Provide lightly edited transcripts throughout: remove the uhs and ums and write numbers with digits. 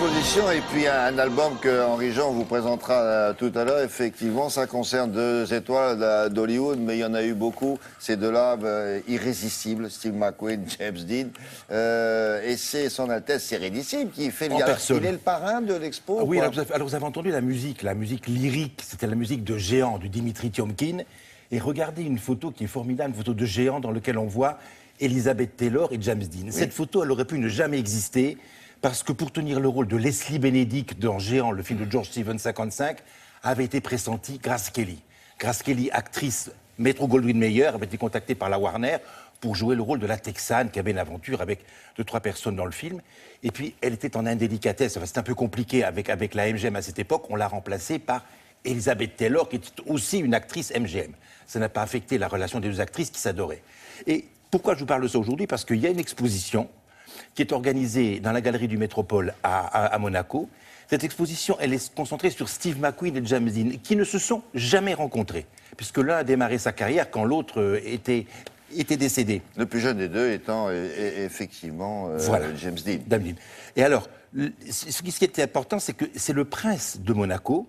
exposition et puis un album que Henri Jean vous présentera tout à l'heure. Effectivement, ça concerne deux étoiles d'Hollywood, mais il y en a eu beaucoup. Ces deux-là, irrésistibles, Steve McQueen, James Dean. Et c'est Son Altesse Sérénissime qui fait le gala. Il est le parrain de l'expo. Oui, alors vous avez entendu la musique lyrique, c'était la musique de Géant, du Dimitri Tiomkin. Et regardez une photo qui est formidable, une photo de Géant dans laquelle on voit Elizabeth Taylor et James Dean. Oui. Cette photo, elle aurait pu ne jamais exister, parce que pour tenir le rôle de Leslie Benedict dans Géant, le film de George Stevens 55, avait été pressenti Grace Kelly. Grace Kelly, actrice Metro-Goldwyn-Mayer, avait été contactée par la Warner pour jouer le rôle de la Texane qui avait une aventure avec 2-3 personnes dans le film. Et puis, elle était en indélicatesse. Enfin, c'était un peu compliqué avec la MGM à cette époque. On l'a remplacée par Elizabeth Taylor, qui était aussi une actrice MGM. Ça n'a pas affecté la relation des deux actrices qui s'adoraient. Et pourquoi je vous parle de ça aujourd'hui? Parce qu'il y a une exposition qui est organisée dans la galerie du Métropole à Monaco. Cette exposition, elle est concentrée sur Steve McQueen et James Dean, qui ne se sont jamais rencontrés, puisque l'un a démarré sa carrière quand l'autre était décédé. Le plus jeune des deux étant effectivement voilà, James Dean. Et alors, ce qui était important, c'est que c'est le prince de Monaco,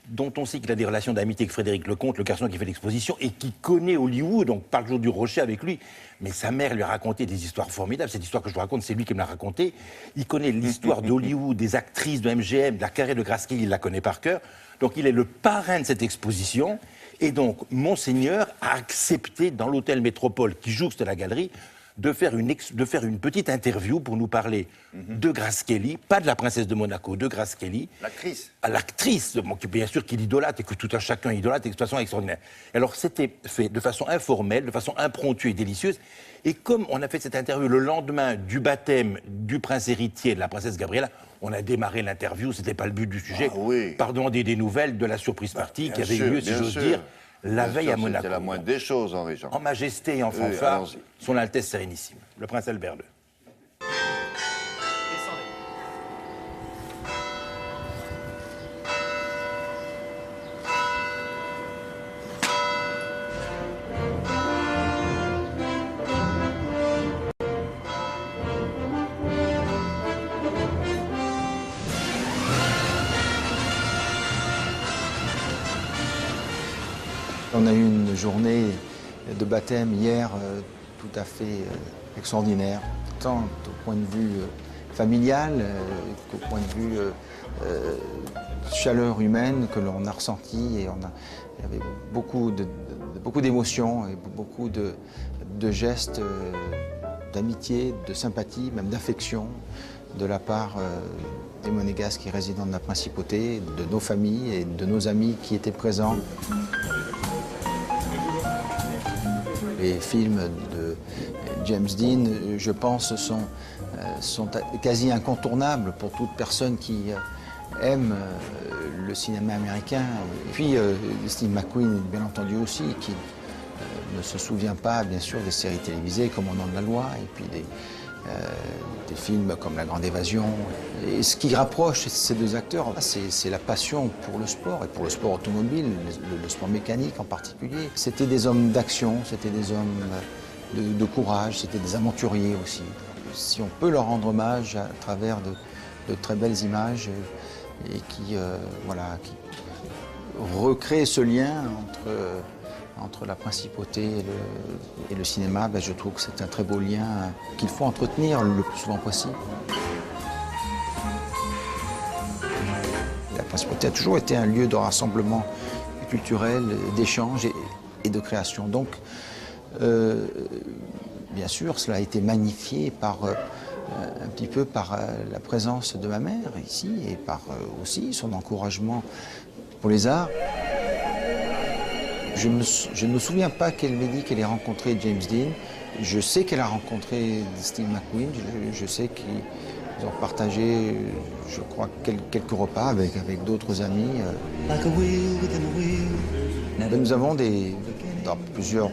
dont on sait qu'il a des relations d'amitié avec Frédéric Lecomte, le garçon qui fait l'exposition, et qui connaît Hollywood, donc parle toujours du Rocher avec lui. Mais sa mère lui a raconté des histoires formidables. Cette histoire que je vous raconte, c'est lui qui me l'a racontée. Il connaît l'histoire d'Hollywood, des actrices de MGM, de la carrière de Grace Kelly, il la connaît par cœur. Donc il est le parrain de cette exposition. Et donc, Monseigneur a accepté, dans l'hôtel Métropole qui jouxte la galerie, de faire une petite interview pour nous parler de Grace Kelly, pas de la princesse de Monaco, de Grace Kelly. L'actrice. L'actrice, bien sûr qu'il idolâtre et que tout un chacun idolâtre de façon extraordinaire. Alors c'était fait de façon informelle, de façon impromptue et délicieuse. Et comme on a fait cette interview le lendemain du baptême du prince héritier de la princesse Gabriella, on a démarré l'interview, c'était pas le but du sujet, par demander des nouvelles de la surprise party qui avait eu lieu, si j'ose dire, la veille à Monaco. C'est la moindre des choses, Henri Jean. En majesté et en fanfare, Son Altesse Sérénissime, le prince Albert II. On a eu une journée de baptême hier tout à fait extraordinaire, tant au point de vue familial qu'au point de vue chaleur humaine que l'on a ressenti. Et il y avait beaucoup d'émotions et beaucoup de gestes d'amitié, de sympathie, même d'affection de la part des Monégasques résidents de la Principauté, de nos familles et de nos amis qui étaient présents. Les films de James Dean, je pense, sont quasi incontournables pour toute personne qui aime le cinéma américain. Et puis Steve McQueen, bien entendu aussi, qui ne se souvient pas, bien sûr, des séries télévisées comme On en de la loi, et puis des films comme La Grande Évasion. Et ce qui rapproche ces deux acteurs, c'est la passion pour le sport, et pour le sport automobile, le sport mécanique en particulier. C'était des hommes d'action, c'était des hommes de courage, c'était des aventuriers aussi. Si on peut leur rendre hommage à travers de très belles images et qui recréent ce lien entre la principauté et le cinéma, je trouve que c'est un très beau lien qu'il faut entretenir le plus souvent possible. La principauté a toujours été un lieu de rassemblement culturel, d'échange et de création. Donc, bien sûr, cela a été magnifié un petit peu par la présence de ma mère ici et par aussi son encouragement pour les arts. Je ne me souviens pas qu'elle m'ait dit qu'elle ait rencontré James Dean. Je sais qu'elle a rencontré Steve McQueen. Je sais qu'ils ont partagé, je crois, quelques repas avec d'autres amis. Nous avons dans plusieurs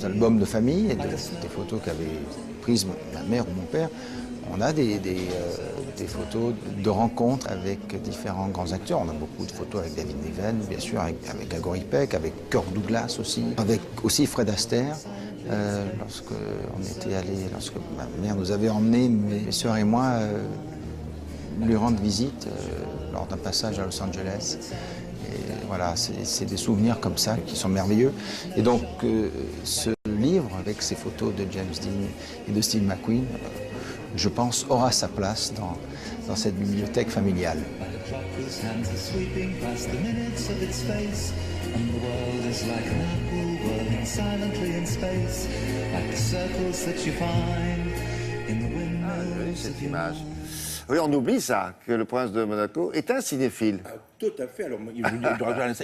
albums de famille, des photos qu'avaient prises ma mère ou mon père. On a des photos de rencontres avec différents grands acteurs. On a beaucoup de photos avec David Niven, bien sûr, avec Gregory Peck, avec Kirk Douglas aussi, avec aussi Fred Astaire. Lorsque ma mère nous avait emmenés, mes sœurs et moi, lui rendre visite lors d'un passage à Los Angeles. Et voilà, c'est des souvenirs comme ça qui sont merveilleux. Et donc, ce livre, avec ces photos de James Dean et de Steve McQueen, je pense, aura sa place dans cette bibliothèque familiale. Cette image. Oui, on oublie ça, que le prince de Monaco est un cinéphile. Tout à fait. Alors,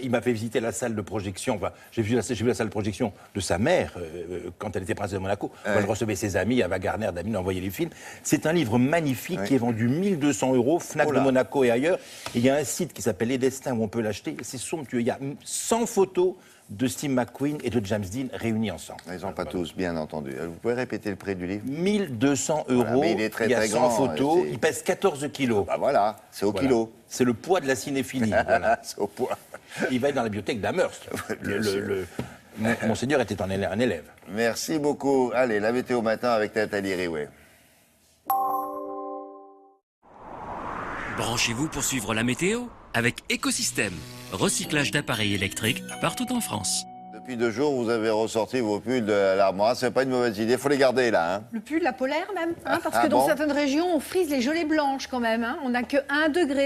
il m'a fait visiter la salle de projection. Enfin, j'ai vu la salle de projection de sa mère quand elle était princesse de Monaco. Quand elle recevait ses amis, Ava Gardner d'amis, lui envoyait les films. C'est un livre magnifique qui est vendu 1 200 €, Fnac de Monaco et ailleurs. Et il y a un site qui s'appelle Les Destins où on peut l'acheter. C'est somptueux. Il y a 100 photos de Steve McQueen et de James Dean réunis ensemble. Ils n'ont pas tous, bien entendu. Vous pouvez répéter le prix du livre? 1 200 €. Voilà, mais il est très, y a très 100 grand, photos. Il pèse 14 kilos. Bah voilà, c'est au kilo. C'est le poids de la cinéphilie. Voilà. C'est au poids. Il va être dans la bibliothèque d'Amherst. Monseigneur était un élève. Merci beaucoup. Allez, la météo matin avec Nathalie Riouet. Branchez-vous pour suivre la météo avec Écosystème. Recyclage d'appareils électriques partout en France. Depuis 2 jours, vous avez ressorti vos pulls de l'armoire. C'est pas une mauvaise idée. Il faut les garder là. Hein. Le pull, la polaire même, parce que dans certaines régions, on frise les gelées blanches quand même. On n'a que 1 degré.